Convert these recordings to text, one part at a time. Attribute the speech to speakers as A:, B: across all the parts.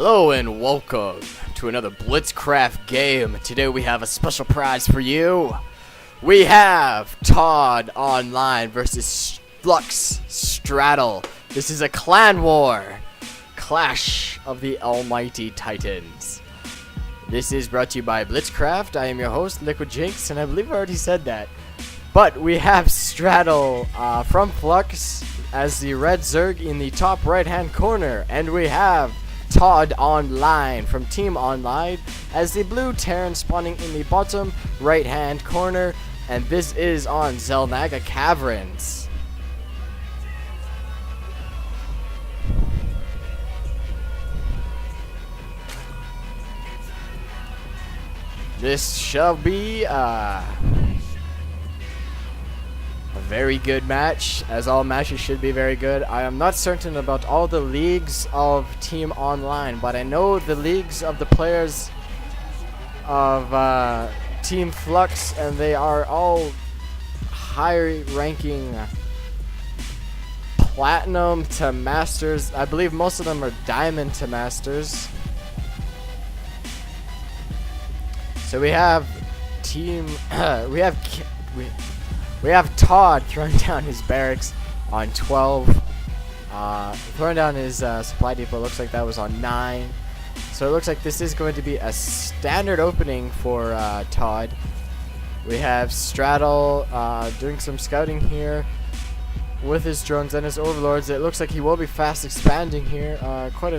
A: Hello and welcome to another Blitzcraft game. Today we have a special prize for you. We have Todd Online versus Flux Straddle. This is a clan war. Clash of the Almighty Titans. This is brought to you by Blitzcraft. I am your host, LiquidJinx, and I believe I already said that. But we have Straddle from Flux as the red Zerg in the top right hand corner. And we have Todd Online from Team Online as the blue Terran spawning in the bottom right hand corner. And this is on Xel'Naga Caverns. This shall be a very good match, as all matches should be very good. I am not certain about all the leagues of Team Online, but I know the leagues of the players of Team Flux, and they are all high ranking Platinum to Masters. I believe most of them are Diamond to Masters. So we have we have Todd throwing down his barracks on 12. Throwing down his supply depot. Looks like that was on 9. So it looks like this is going to be a standard opening for Todd. We have Straddle doing some scouting here with his drones and his overlords. It looks like he will be fast expanding here. Quite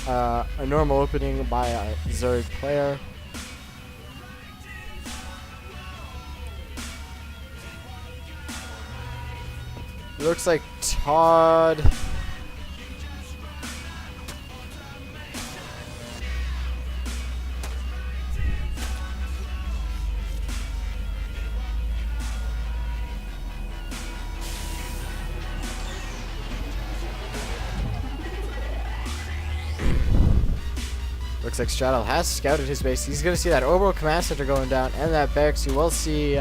A: a normal opening by a Zerg player. Looks like Todd looks like Straddle has scouted his base. He's gonna see that orbital command center going down and that barracks. You will see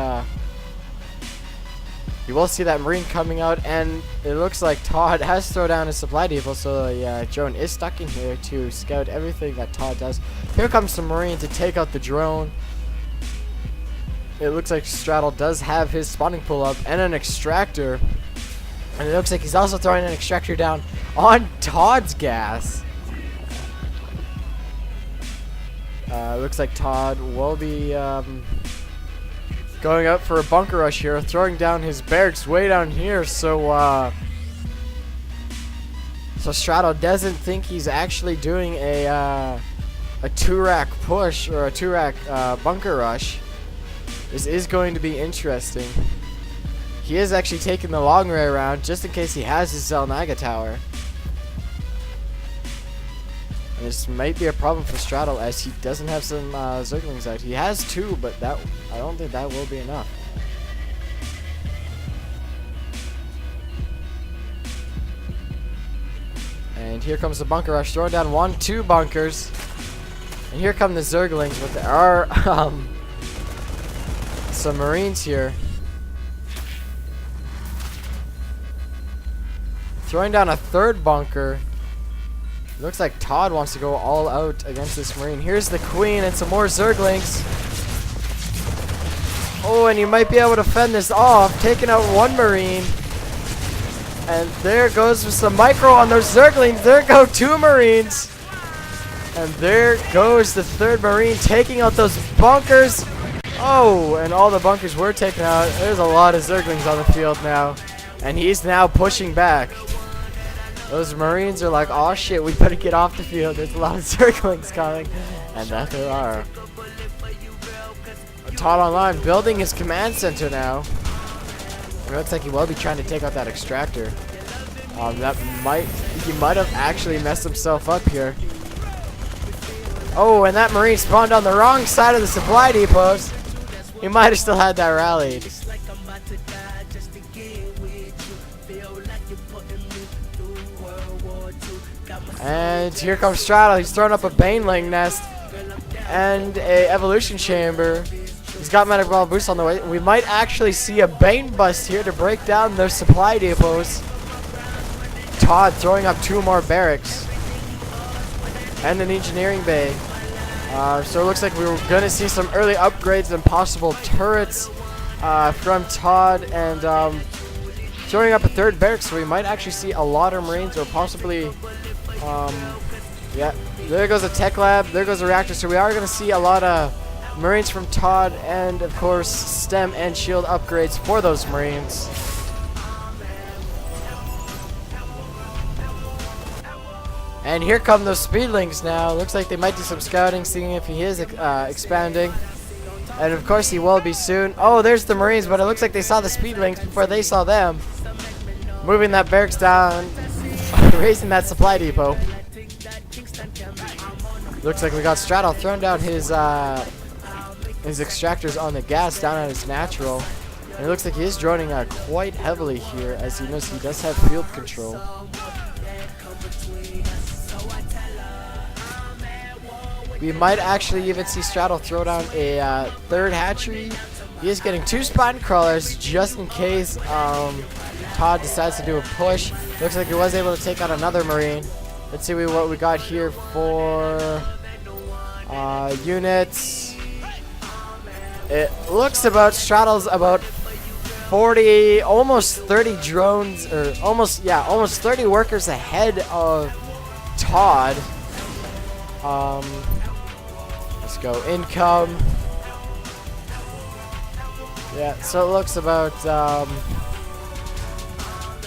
A: that Marine coming out, and it looks like Todd has thrown down his supply depot, so the drone is stuck in here to scout everything that Todd does. Here comes the Marine to take out the drone. It looks like Straddle does have his spawning pool up and an extractor, and it looks like he's also throwing an extractor down on Todd's gas. Looks like Todd will be going up for a bunker rush here, throwing down his barracks way down here, so Straddle doesn't think he's actually doing a 2-rack push or a 2-rack bunker rush. This is going to be interesting. He is actually taking the long way around just in case he has his Xel'Naga tower. And this might be a problem for Straddle as he doesn't have some Zerglings out. He has 2, but I don't think that will be enough. And here comes the bunker rush, throwing down 1-2 bunkers. And here come the Zerglings, but there are some Marines here. Throwing down a 3rd bunker. Looks like Todd wants to go all out against this Marine. Here's the Queen and some more Zerglings. Oh, and you might be able to fend this off, taking out 1 Marine. And there goes with some micro on those Zerglings. There go 2 Marines. And there goes the 3rd Marine taking out those bunkers. Oh, and all the bunkers were taken out. There's a lot of Zerglings on the field now. And he's now pushing back. Those Marines are like, oh shit, we better get off the field. There's a lot of Zerglings coming. And that there are. Todd Online building his command center now. It looks like he will be trying to take out that extractor. He might have actually messed himself up here. Oh, and that Marine spawned on the wrong side of the supply depots. He might have still had that rallied. And here comes Straddle. He's throwing up a Baneling nest and a evolution chamber. He's got medic ball boost on the way. We might actually see a Bane bust here to break down their supply depots. Todd throwing up 2 more barracks. and an engineering bay. So it looks like we were going to see some early upgrades and possible turrets from Todd, and throwing up a third barracks, so we might actually see a lot of Marines, or possibly, yeah, there goes a tech lab, there goes a reactor, so we are going to see a lot of Marines from Todd, and of course STEM and shield upgrades for those Marines. And here come those speedlings now. Looks like they might do some scouting, seeing if he is expanding. And of course he will be soon. Oh, there's the Marines, but it looks like they saw the speedlings before they saw them. Moving that barracks down, raising that supply depot. Looks like we got Straddle throwing down his extractors on the gas down at his natural. And it looks like he is droning quite heavily here, as he knows he does have field control. We might actually even see Straddle throw down a third hatchery. He is getting 2 spine crawlers just in case Todd decides to do a push. Looks like he was able to take out another Marine. Let's see what we got here for units. It looks about Straddle's about 40, almost 30 drones, or almost 30 workers ahead of Todd. Let's go income. Yeah, so it looks about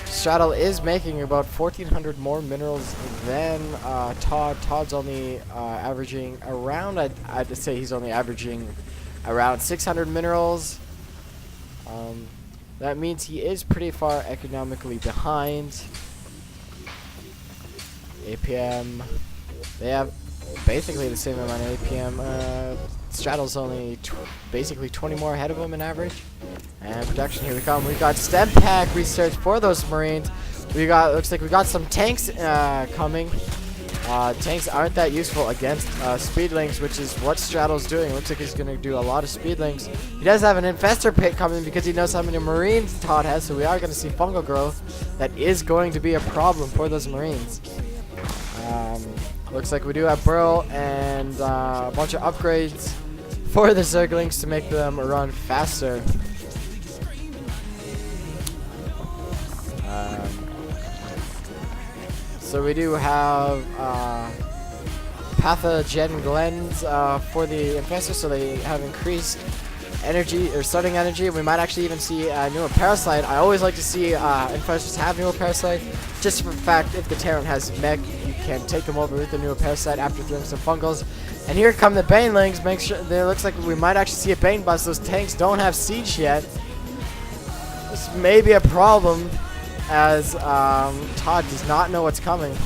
A: Straddle is making about 1,400 more minerals than Todd. Todd's only averaging around, I'd say he's only averaging around 600 minerals. That means he is pretty far economically behind. APM, they have basically the same amount of APM. Straddle's only basically 20 more ahead of him in average. And production, here we come. We got stem pack research for those Marines. We got, looks like we got some tanks coming. Tanks aren't that useful against speedlings, which is what Straddle's doing. Looks like he's going to do a lot of speedlings. He does have an infestor pit coming because he knows how many Marines Todd has, so we are going to see fungal growth. That is going to be a problem for those Marines. Looks like we do have Burl and a bunch of upgrades for the Zerglings to make them run faster. So we do have pathogen glens for the infestors, so they have increased energy or starting energy. We might actually even see newer parasite. I always like to see infestors have newer parasite, just for the fact if the Terran has mech, you can take them over with the newer parasite after throwing some fungals. And here come the banelings. Make sure, it looks like we might actually see a bane bust. Those tanks don't have siege yet. This may be a problem, as Todd does not know what's coming.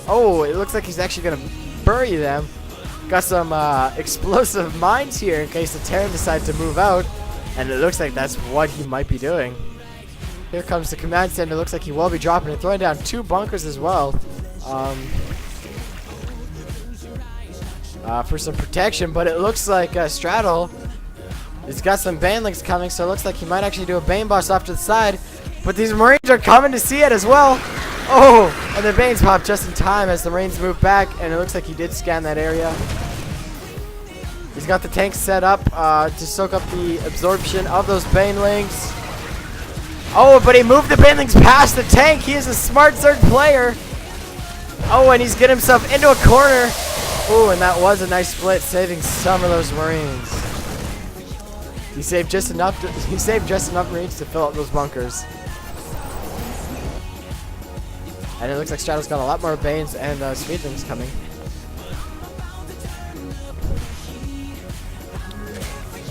A: Oh, it looks like he's actually going to bury them. Got some explosive mines here in case the Terran decides to move out. And it looks like that's what he might be doing. Here comes the command center. It looks like he will be dropping and throwing down 2 bunkers as well. For some protection, but it looks like Straddle has got some banelings coming, so it looks like he might actually do a bane boss off to the side. But these Marines are coming to see it as well. Oh, and the banes pop just in time as the Marines move back, and it looks like he did scan that area. He's got the tanks set up to soak up the absorption of those banelings. Oh, but he moved the banelings past the tank. He is a smart third player. Oh, and he's getting himself into a corner. Oh, and that was a nice split, saving some of those Marines. He saved just enough. He saved just enough Marines to fill up those bunkers. And it looks like Straddle's got a lot more Banes and Speedlings coming.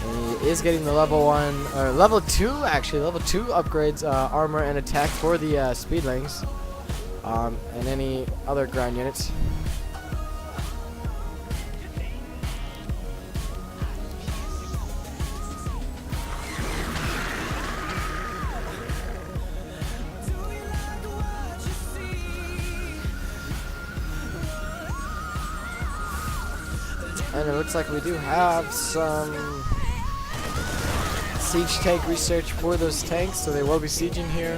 A: And he is getting the level 1, or level 2 actually, level 2 upgrades, armor and attack for the Speedlings, and any other ground units. And it looks like we do have some siege tank research for those tanks, so they will be sieging here.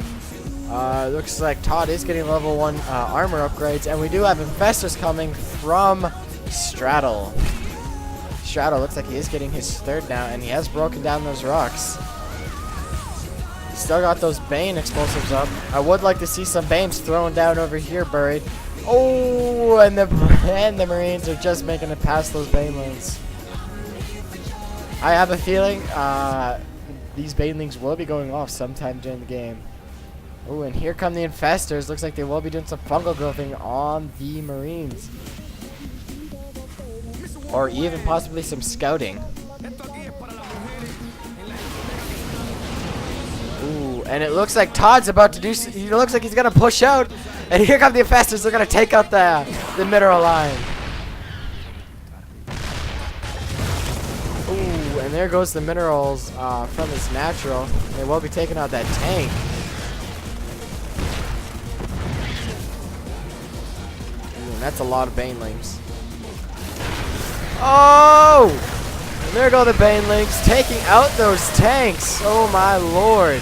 A: Looks like Todd is getting level 1 armor upgrades, and we do have infestors coming from Straddle. Straddle looks like he is getting his third now, and he has broken down those rocks. Still got those Bane explosives up. I would like to see some Banes thrown down over here buried. Oh, and the Marines are just making it past those Banelings. I have a feeling these Banelings will be going off sometime during the game. Oh, and here come the infestors. Looks like they will be doing some fungal growthing on the Marines. Or even possibly some scouting. Ooh, and it looks like Todd's about to do. He looks like he's gonna push out, and here come the infestors. They're gonna take out the mineral line. Ooh, and there goes the minerals from his natural. They will be taking out that tank. Ooh, and that's a lot of Banelings. Oh! And there go the Banelings taking out those tanks. Oh my lord.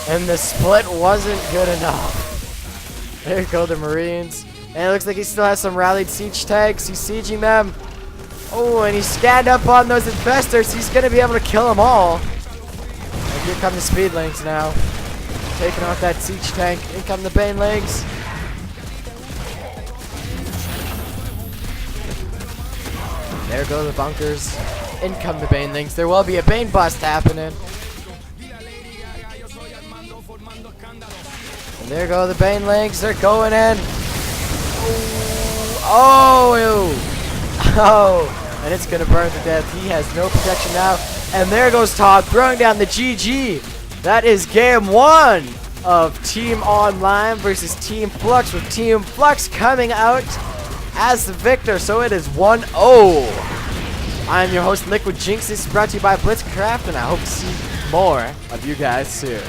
A: And the split wasn't good enough. There go the Marines. And it looks like he still has some rallied siege tanks. He's sieging them. Oh, and he's scanned up on those infestors. He's going to be able to kill them all. And here come the Speedlings now. Taking out that siege tank. In come the Banelings. There go the bunkers. In come the Banelings. There will be a Bane bust happening. And there go the Banelings. They're going in. Oh, and it's going to burn to death. He has no protection now. And there goes Todd throwing down the GG. That is game 1 of Team Online versus Team Flux, with Team Flux coming out as the victor. So it is 1-0. I'm your host, LiquidJinx. This is brought to you by STARCRAFT, and I hope to see more of you guys soon.